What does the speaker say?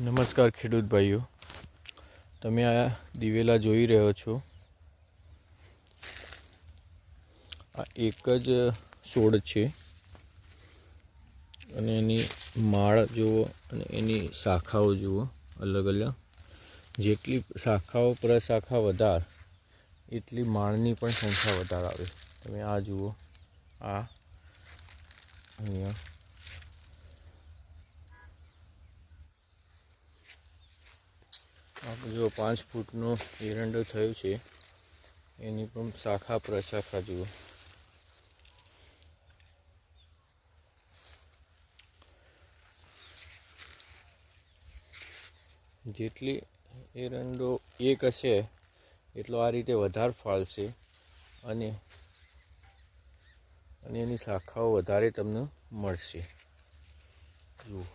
નમસ્કાર ખેડૂત ભાઈઓ, તમે આ દિવેલા જોઈ રહ્યો છો. આ એક જ છોડ છે અને એની માળ જુઓ અને એની શાખાઓ જુઓ અલગ અલગ. જેટલી શાખાઓ પ્રશાખા વધારે એટલી માળની પણ સંખ્યા વધારે આવે. તમે આ જુઓ, આ અહીંયા જો 5 ફૂટનો એરંડો થયો છે. એની પણ શાખા પ્રશાખા જુઓ. જેટલી એરંડો એક હશે એટલો આ રીતે વધારે ફાળશે અને એની શાખાઓ વધારે તમને મળશે. જુઓ.